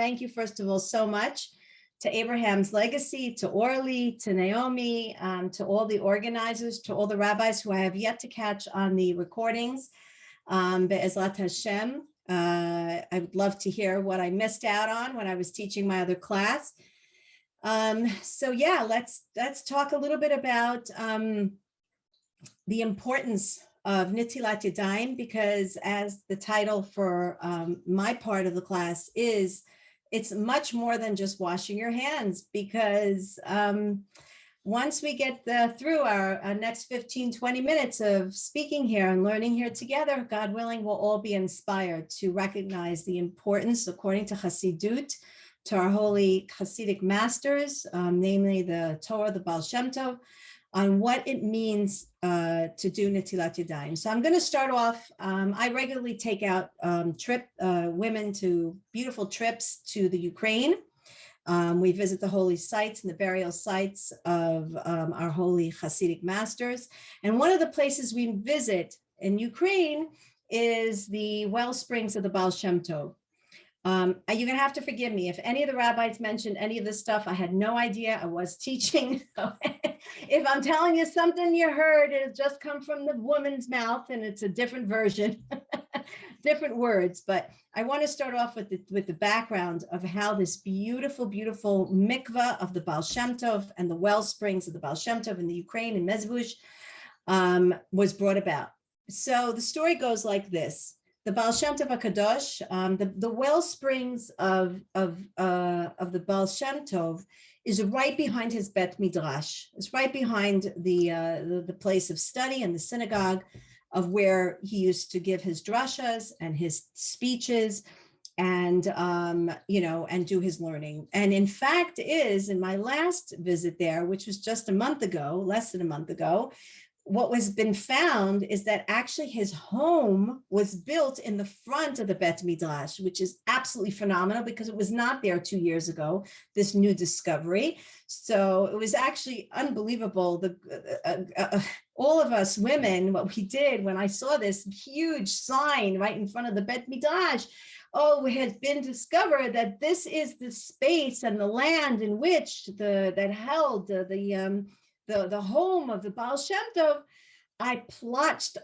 thank you, first of all, so much to Abraham's Legacy, to Orly, to Naomi, to all the organizers, to all the rabbis who I have yet to catch on the recordings. Be'ezrat Hashem. I would love to hear what I missed out on when I was teaching my other class. So yeah, let's talk a little bit about the importance of Nitilat Yadayim, because as the title for my part of the class is, it's much more than just washing your hands, because once we get through our next 15-20 minutes of speaking here and learning here together, God willing, we'll all be inspired to recognize the importance, according to Chassidut, to our holy Hasidic masters, namely the Torah, the Baalshemto, on what it means to do Netilat Yadayim. So I'm going to start off. I regularly take out women to beautiful trips to the Ukraine. We visit the holy sites and the burial sites of our holy Hasidic masters. And one of the places we visit in Ukraine is the Wellsprings of the Baalshemto. You're going to have to forgive me if any of the rabbis mentioned any of this stuff. I had no idea. I was teaching. If I'm telling you something you heard, it just come from the woman's mouth, and it's a different version, different words. But I want to start off with the background of how this beautiful, beautiful mikvah of the Baalshemto and the Wellsprings of the Baalshemto in the Ukraine and Mezvush was brought about. So the story goes like this. The Baalshemto HaKadosh, the Wellsprings of the Baalshemto is right behind his Bet Midrash. It's right behind the place of study and the synagogue of where he used to give his drashas and his speeches and, and do his learning. And in fact in my last visit there, which was just a month ago, less than a month ago, what has been found is that actually his home was built in the front of the Bet Midrash, which is absolutely phenomenal because it was not there 2 years ago, this new discovery. So it was actually unbelievable. All of us women, what we did when I saw this huge sign right in front of the Bet Midrash, it has been discovered that this is the space and the land in which that held the home of the Baalshemto. I plotched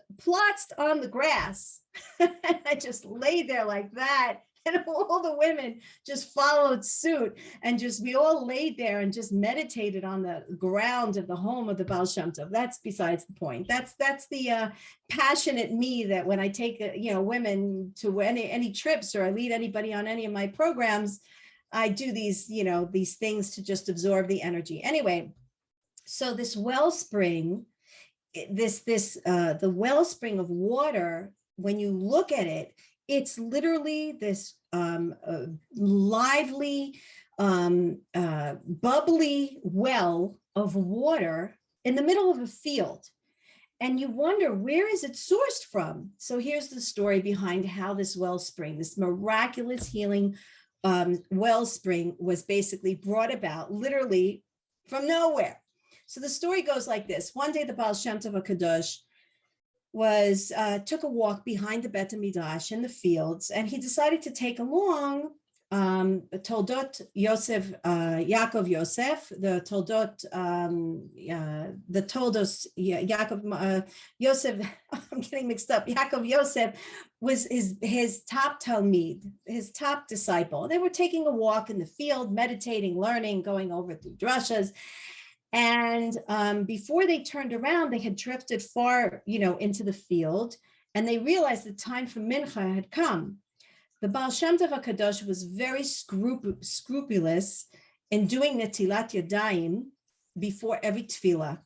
on the grass. I just lay there like that. And all the women just followed suit, and we all laid there and just meditated on the ground of the home of the Baalshemto. That's besides the point. That's the passionate me that when I take women to any trips, or I lead anybody on any of my programs, I do these things to just absorb the energy. Anyway, so this wellspring, the wellspring of water, when you look at it, it's literally this lively, bubbly well of water in the middle of a field. And you wonder, where is it sourced from? So here's the story behind how this wellspring, this miraculous healing wellspring, was basically brought about literally from nowhere. So the story goes like this. One day, the Baalshemto HaKadosh took a walk behind the Bet Midrash in the fields, and he decided to take along Toldot Yosef, Yaakov Yosef, the Toldot Yaakov Yosef. I'm getting mixed up. Yaakov Yosef was his top talmid, his top disciple. They were taking a walk in the field, meditating, learning, going over the drashas. And before they turned around, they had drifted far, into the field, and they realized the time for mincha had come. The Baalshemto HaKadosh was very scrupulous in doing Netilat Yadayim before every tefillah.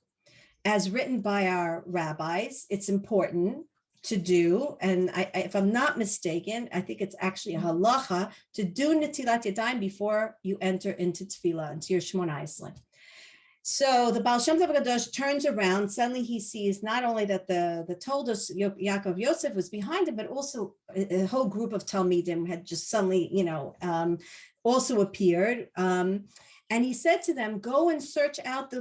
As written by our rabbis, it's important to do, and if I'm not mistaken, I think it's actually a halacha to do Netilat Yadayim before you enter into tefillah, into your Shmona Esrei. So the Baalshemto HaKadosh turns around. Suddenly he sees not only that the Toldos Yaakov Yosef was behind him, but also a whole group of Talmidim had just suddenly, also appeared. And he said to them, go and search out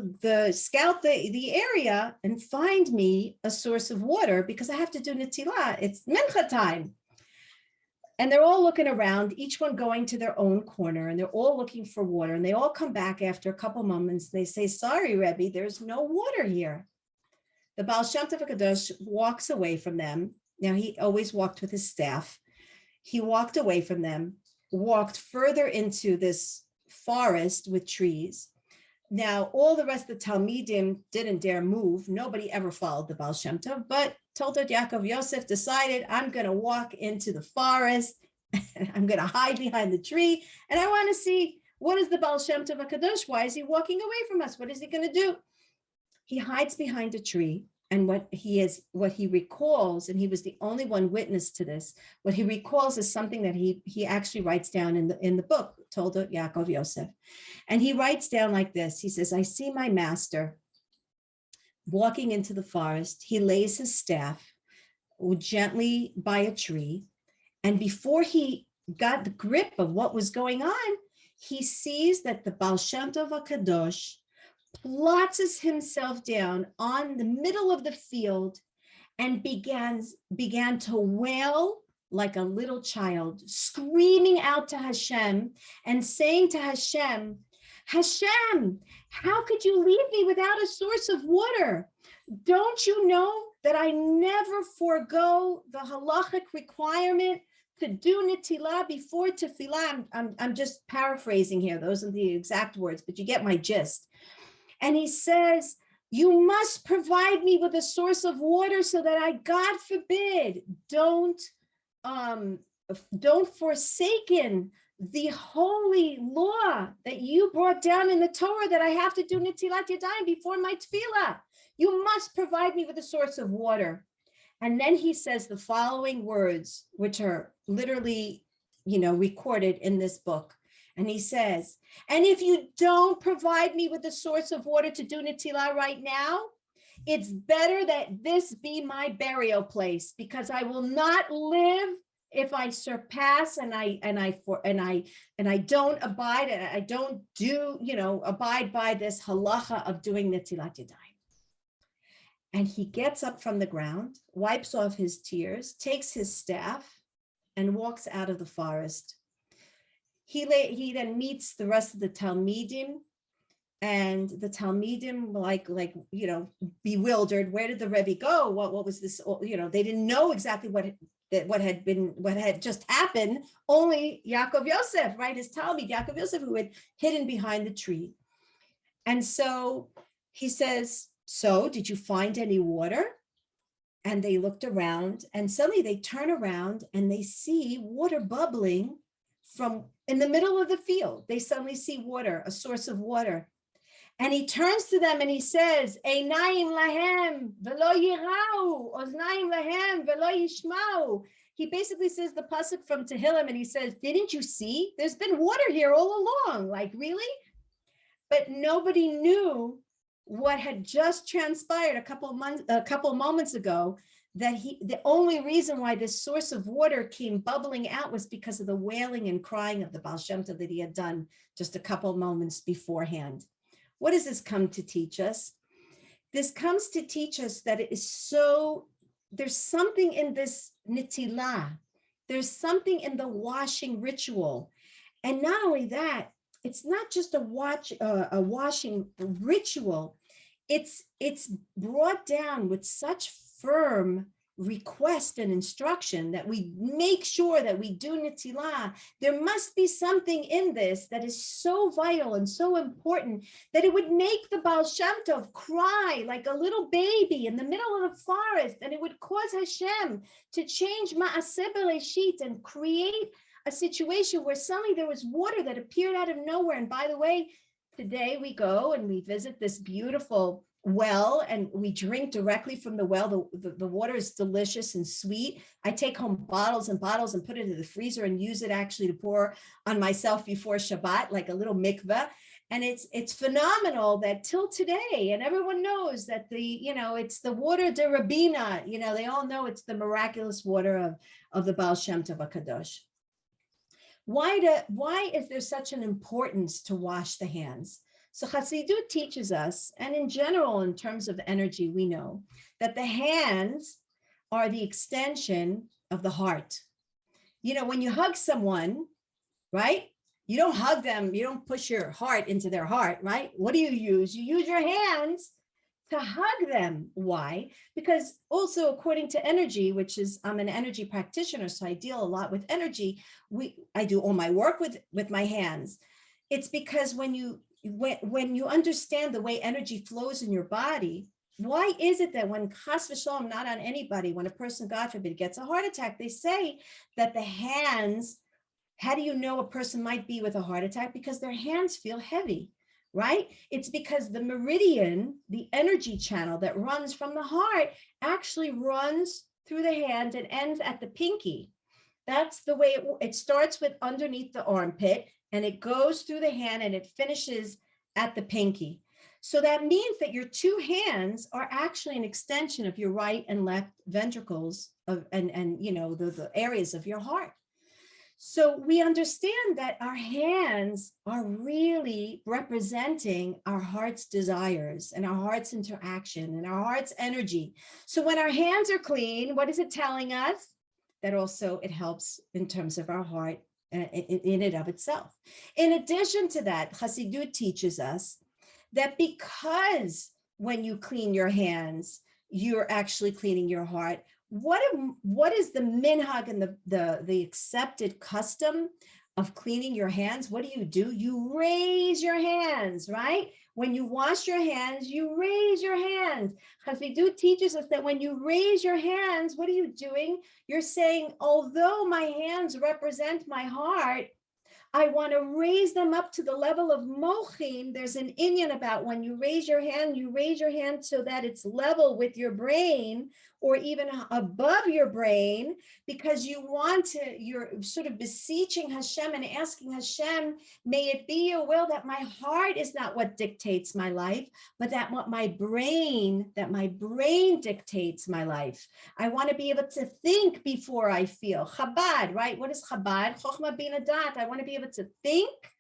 scout the area and find me a source of water, because I have to do Netillah. It's mincha time. And they're all looking around, each one going to their own corner, and they're all looking for water. And they all come back after a couple moments. They say, sorry, Rebbe, there's no water here. The Baalshemto HaKadosh walks away from them. Now, he always walked with his staff. He walked away from them, walked further into this forest with trees. Now, all the rest of the Talmidim didn't dare move. Nobody ever followed the Baalshemto, but Toldos Yaakov Yosef decided, I'm going to walk into the forest, and I'm going to hide behind the tree, and I want to see, what is the Baalshemto HaKadosh? Why is he walking away from us? What is he going to do? He hides behind a tree, and what he recalls, and he was the only one witness to this, what he recalls is something that he actually writes down in the book, Toldos Yaakov Yosef. And he writes down like this. He says, I see my master walking into the forest. He lays his staff gently by a tree. And before he got the grip of what was going on, he sees that the Baalshemto HaKadosh plots himself down on the middle of the field and began to wail like a little child, screaming out to Hashem and saying to Hashem, Hashem, how could you leave me without a source of water? Don't you know that I never forego the halachic requirement to do Netilah before tefillah? I'm just paraphrasing here. Those are the exact words, but you get my gist. And he says, you must provide me with a source of water so that I, God forbid, don't forsaken the holy law that you brought down in the Torah that I have to do Nitilat Yadayim before my tefillah. You must provide me with a source of water. And then he says the following words, which are literally, recorded in this book. And he says, and if you don't provide me with a source of water to do Netilah right now, it's better that this be my burial place, because I will not live if I surpass and I don't abide and I don't abide by this halacha of doing Netilat Yadayim. And he gets up from the ground, wipes off his tears, takes his staff, and walks out of the forest. He then meets the rest of the Talmidim, and the Talmidim like bewildered. Where did the Rebbe go? What was this? They didn't know exactly what had just happened. Only Yaakov Yosef, right? His Talmid, Yaakov Yosef, who had hidden behind the tree. And so he says, so did you find any water? And they looked around, and suddenly they turn around and they see water bubbling from in the middle of the field. They suddenly see water, a source of water. And he turns to them and he says, Einayim lahem velo yirau, oznayim lahem velo yishmau. He basically says the pasuk from Tehillim, and he says, didn't you see? There's been water here all along. Like, really? But nobody knew what had just transpired a couple moments ago, that the only reason why this source of water came bubbling out was because of the wailing and crying of the Baalshemto that he had done just a couple moments beforehand. What does this come to teach us? This comes to teach us that it is there's something in this Netilah. There's something in the washing ritual. And not only that, it's not just a washing ritual. It's brought down with such firm request and instruction that we make sure that we do Netilah. There must be something in this that is so vital and so important that it would make the Baalshemto cry like a little baby in the middle of the forest, and it would cause Hashem to change Ma'aseh Bereshit and create a situation where suddenly there was water that appeared out of nowhere. And by the way, today we go and we visit this beautiful well, and we drink directly from the well. The water is delicious and sweet. I take home bottles and bottles and put it in the freezer and use it actually to pour on myself before Shabbat, like a little mikveh. And it's phenomenal that till today, and everyone knows that it's the water de Rabbina, they all know it's the miraculous water of the Baalshemto HaKadosh. Why is there such an importance to wash the hands? So Chassidut teaches us, and in general, in terms of energy, we know that the hands are the extension of the heart. when you hug someone, right? You don't hug them. You don't push your heart into their heart, right? What do you use? You use your hands to hug them. Why? Because also according to energy, which is, I'm an energy practitioner, so I deal a lot with energy. I do all my work with my hands. It's because when you understand the way energy flows in your body, why is it that when chas v'shalom, not on anybody, when a person, God forbid, gets a heart attack, they say that the hands, how do you know a person might be with a heart attack? Because their hands feel heavy, right? It's because the meridian, the energy channel that runs from the heart, actually runs through the hand and ends at the pinky. That's the way it starts with underneath the armpit, and it goes through the hand and it finishes at the pinky. So that means that your two hands are actually an extension of your right and left ventricles and the areas of your heart. So we understand that our hands are really representing our heart's desires and our heart's interaction and our heart's energy. So when our hands are clean, what is it telling us? That also it helps in terms of our heart in and of itself. In addition to that, Chassidut teaches us that because when you clean your hands, you're actually cleaning your heart. What is the minhag and the accepted custom of cleaning your hands? What do? You raise your hands, right? When you wash your hands, you raise your hands. Chassidut teaches us that when you raise your hands, what are you doing? You're saying, although my hands represent my heart, I want to raise them up to the level of mochim. There's an inyan about when you raise your hand so that it's level with your brain or even above your brain, because you're sort of beseeching Hashem and asking Hashem, may it be your will that my heart is not what dictates my life, but that my brain dictates my life. I want to be able to think before I feel. Chabad, right? What is Chabad? Chochmah bina dat. I want to be able to think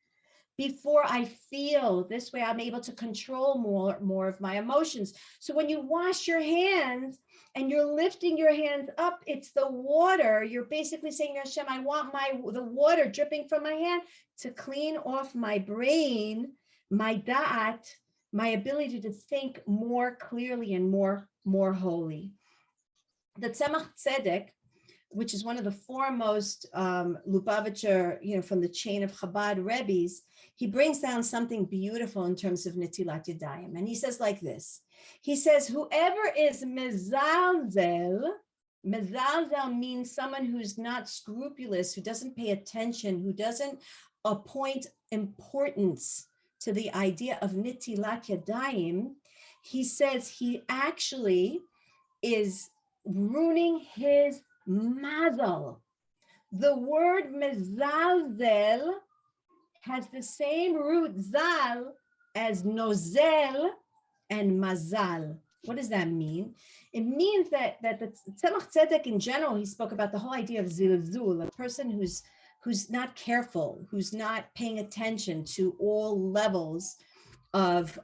before I feel. This way I'm able to control more of my emotions. So when you wash your hands and you're lifting your hands up, it's the water. You're basically saying, Hashem, I want the water dripping from my hand to clean off my brain, my da'at, my ability to think more clearly and more holy. The Tzemach Tzedek, which is one of the foremost Lubavitcher, from the chain of Chabad Rebbes, he brings down something beautiful in terms of Netilat Yadayim. And he says like this. He says, whoever is mezalzel means someone who's not scrupulous, who doesn't pay attention, who doesn't appoint importance to the idea of Netilat Yadayim. He says he actually is ruining his mazal. The word mezalzel has the same root zal as nozel and mazal. What does that mean? It means that the Tzemach Tzedek in general, he spoke about the whole idea of zilzul, a person who's not careful, who's not paying attention to all levels of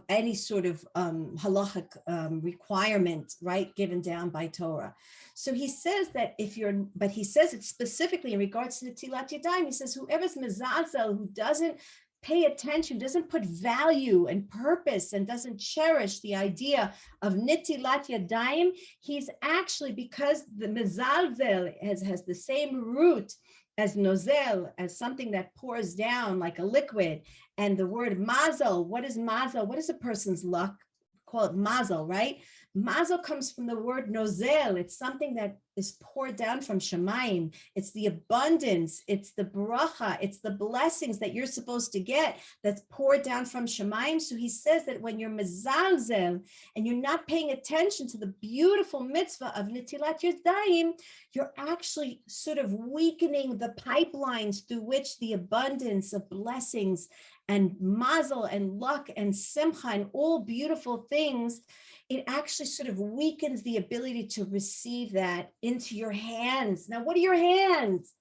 any sort of halachic requirement, right, given down by Torah. So he says that but he says it specifically in regards to the Netilat Yadayim. He says whoever's mezazel, who doesn't pay attention, doesn't put value and purpose, and doesn't cherish the idea of Netilat Yadayim, he's actually, because the mezalzel has the same root as nozel, as something that pours down like a liquid, and the word mazel, what is mazel? What is a person's luck? Call it mazel, right? Mazel comes from the word nozel. It's something that is poured down from Shemayim. It's the abundance, it's the bracha, it's the blessings that you're supposed to get that's poured down from Shemayim. So he says that when you're mezalzel and you're not paying attention to the beautiful mitzvah of Netilat Yadayim, you're actually sort of weakening the pipelines through which the abundance of blessings and mazel and luck and simcha and all beautiful things, it actually sort of weakens the ability to receive that into your hands. Now, what are your hands?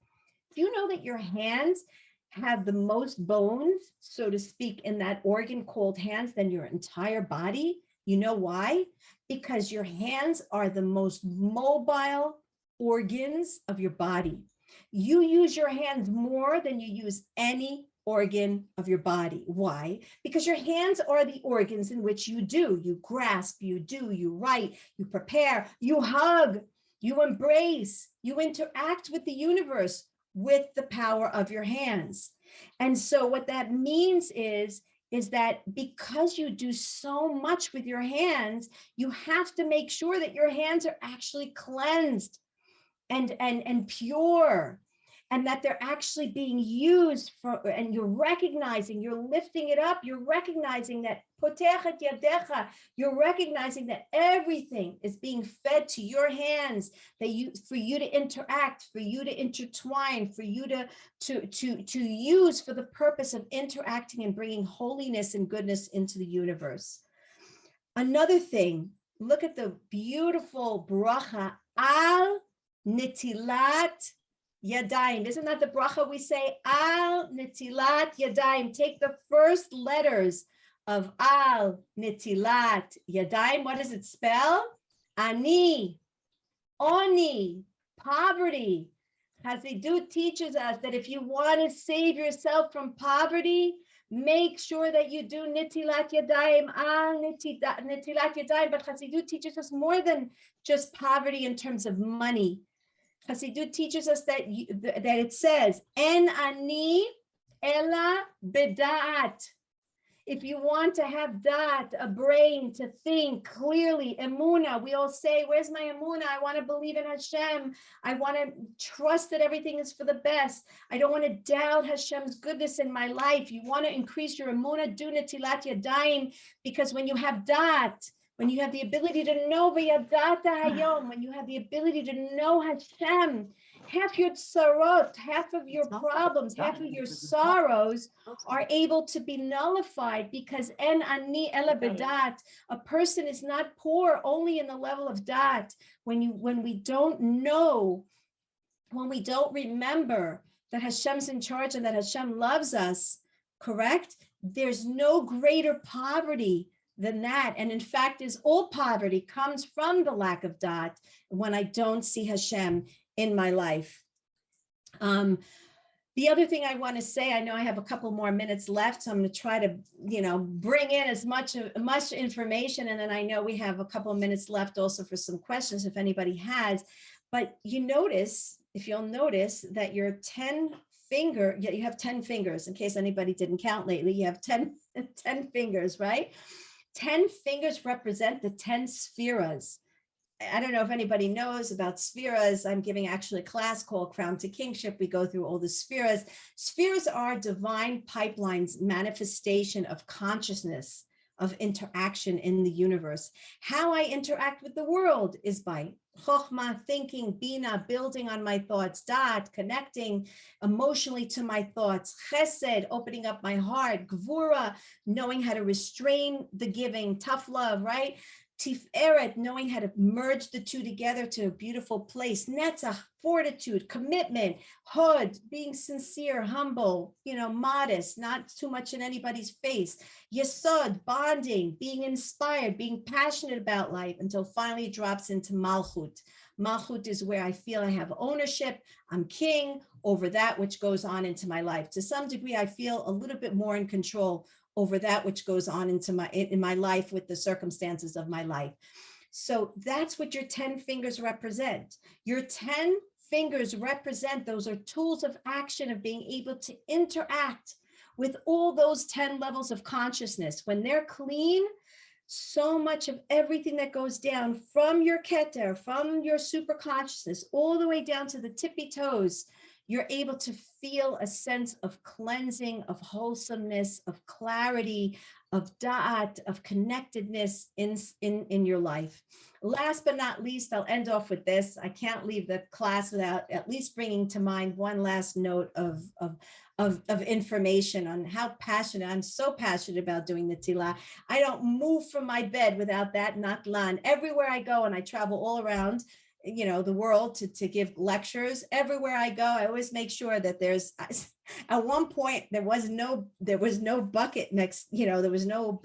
Do you know that your hands have the most bones, so to speak, in that organ called hands than your entire body? You know why? Because your hands are the most mobile organs of your body. You use your hands more than you use any organ of your body. Why? Because your hands are the organs in which you do. You grasp, you do, you write, you prepare, you hug, you embrace, you interact with the universe with the power of your hands. And so what that means is that because you do so much with your hands, you have to make sure that your hands are actually cleansed and pure, and that they're actually being used for, and you're recognizing, you're lifting it up, you're recognizing that potechet yadecha, you're recognizing that everything is being fed to your hands, that for you to interact, for you to intertwine, for you to use for the purpose of interacting and bringing holiness and goodness into the universe. Another thing, look at the beautiful bracha, al Nitilat Yadayim. Isn't that the bracha we say? Al Netilat Yadayim. Take the first letters of Al Netilat Yadayim. What does it spell? Ani, Oni, poverty. Chassidut teaches us that if you want to save yourself from poverty, make sure that you do Nitilat Yadayim, Al Nitilat Yadayim. But Chassidut teaches us more than just poverty in terms of money. Chassidut teaches us that it says, En ani ela bedat. If you want to have dat, a brain to think clearly, emuna, we all say, where's my emuna? I want to believe in Hashem. I want to trust that everything is for the best. I don't want to doubt Hashem's goodness in my life. You want to increase your emuna, do Netilat Yadayim, because when you have dat, when you have the ability to know v'yadata hayom, when you have the ability to know Hashem, half your tzarot, half of your problems, half of your sorrows are able to be nullified, because en ani ela bedat, a person is not poor only in the level of dat. When we don't know, when we don't remember that Hashem's in charge and that Hashem loves us, correct? There's no greater poverty than that. And in fact, is all poverty comes from the lack of dat when I don't see Hashem in my life. The other thing I want to say, I know I have a couple more minutes left, so I'm going to try to, bring in as much information. And then I know we have a couple of minutes left also for some questions if anybody has. But if you'll notice that your 10 you have 10 fingers, in case anybody didn't count lately, you have 10 fingers, right? 10 fingers represent the 10 spheres. I don't know if anybody knows about spheres. I'm giving actually a class called Crown to Kingship. We go through all the spheres. Spheres are divine pipelines, manifestation of consciousness, of interaction in the universe. How I interact with the world is by chokhmah, thinking, bina, building on my thoughts, dat, connecting emotionally to my thoughts, chesed, opening up my heart, gvura, knowing how to restrain the giving, tough love, right? Tiferet, knowing how to merge the two together to a beautiful place. Netzach, fortitude, commitment. Hod, being sincere, humble, modest, not too much in anybody's face. Yesod, bonding, being inspired, being passionate about life, until finally it drops into Malchut. Malchut is where I feel I have ownership. I'm king over that which goes on into my life. To some degree, I feel a little bit more in control over that which goes on in my life with the circumstances of my life. So that's what your 10 fingers represent. Your 10 fingers represent, those are tools of action of being able to interact with all those 10 levels of consciousness. When they're clean, so much of everything that goes down from your keter, from your super consciousness, all the way down to the tippy toes, you're able to feel a sense of cleansing, of wholesomeness, of clarity, of da'at, of connectedness in your life. Last but not least, I'll end off with this. I can't leave the class without at least bringing to mind one last note of information on how passionate, I'm so passionate about doing Netilah. I don't move from my bed without that natlan. Everywhere I go, and I travel all around, the world to give lectures. Everywhere I go, I always make sure that there's, At one point, there was no bucket next, there was no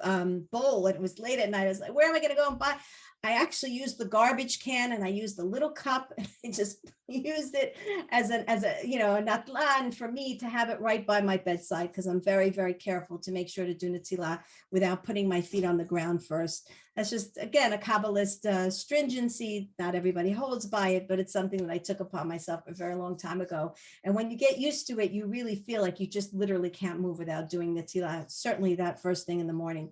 bowl, and it was late at night. I was like, where am I going to go and buy? I actually used the garbage can, and I used the little cup, and I just used it as a Netilah, and for me to have it right by my bedside, because I'm very, very careful to make sure to do Netilah without putting my feet on the ground first. That's just, again, a Kabbalist stringency. Not everybody holds by it, but it's something that I took upon myself a very long time ago. And when you get used to it, you really feel like you just literally can't move without doing Netilah, certainly that first thing in the morning.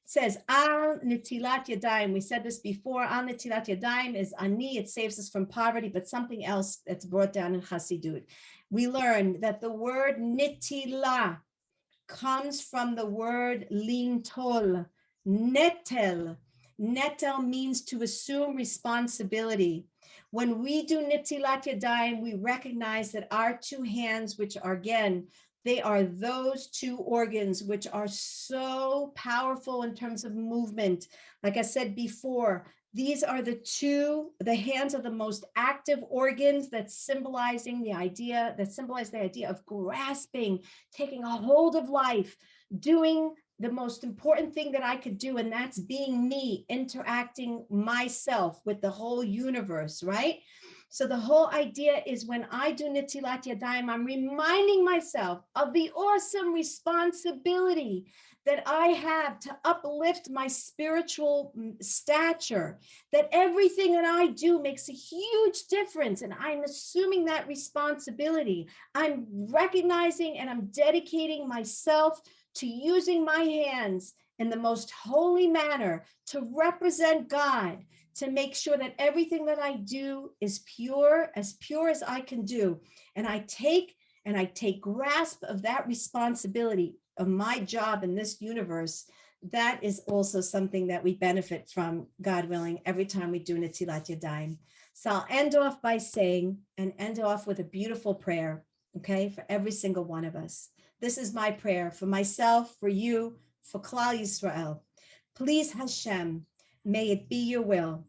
It says, Al Nitilat Yadayim. We said this before. Al Nitilat Yadayim is ani. It saves us from poverty, but something else that's brought down in Chassidut. We learned that the word Netilah comes from the word lintol, netel. Netel means to assume responsibility. When we do Netilat Yadayim, we recognize that our two hands, which are, again, they are those two organs which are so powerful in terms of movement. Like I said before, these are the hands are the most active organs that symbolize the idea of grasping, taking a hold of life, doing the most important thing that I could do, and that's being me, interacting myself with the whole universe, right? So the whole idea is when I do Netilat Yadayim, I'm reminding myself of the awesome responsibility that I have to uplift my spiritual stature, that everything that I do makes a huge difference, and I'm assuming that responsibility. I'm recognizing and I'm dedicating myself to using my hands in the most holy manner to represent God, to make sure that everything that I do is pure as I can do. And I take grasp of that responsibility of my job in this universe. That is also something that we benefit from, God willing, every time we do Netilat Yadayim. So I'll end off by saying, and end off with a beautiful prayer, okay, for every single one of us. This is my prayer for myself, for you, for Klal Yisrael. Please, Hashem, may it be your will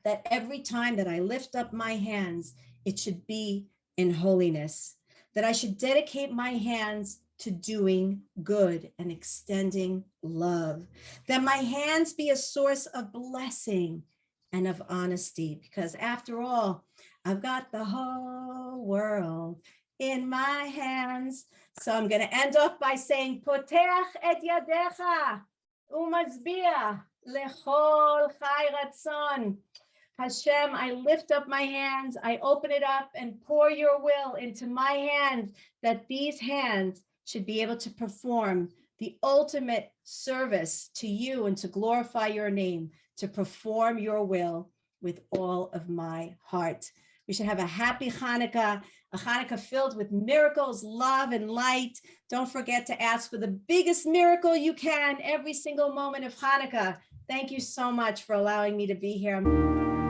that every time that I lift up my hands, it should be in holiness, that I should dedicate my hands to doing good and extending love, that my hands be a source of blessing and of honesty, because after all, I've got the whole world in my hands. So I'm going to end off by saying, Potech et yadecha umazbiah lechol chai ratzon. Hashem, I lift up my hands, I open it up and pour your will into my hands, that these hands should be able to perform the ultimate service to you and to glorify your name, to perform your will with all of my heart. We should have a happy Hanukkah, a Hanukkah filled with miracles, love, and light. Don't forget to ask for the biggest miracle you can every single moment of Hanukkah. Thank you so much for allowing me to be here.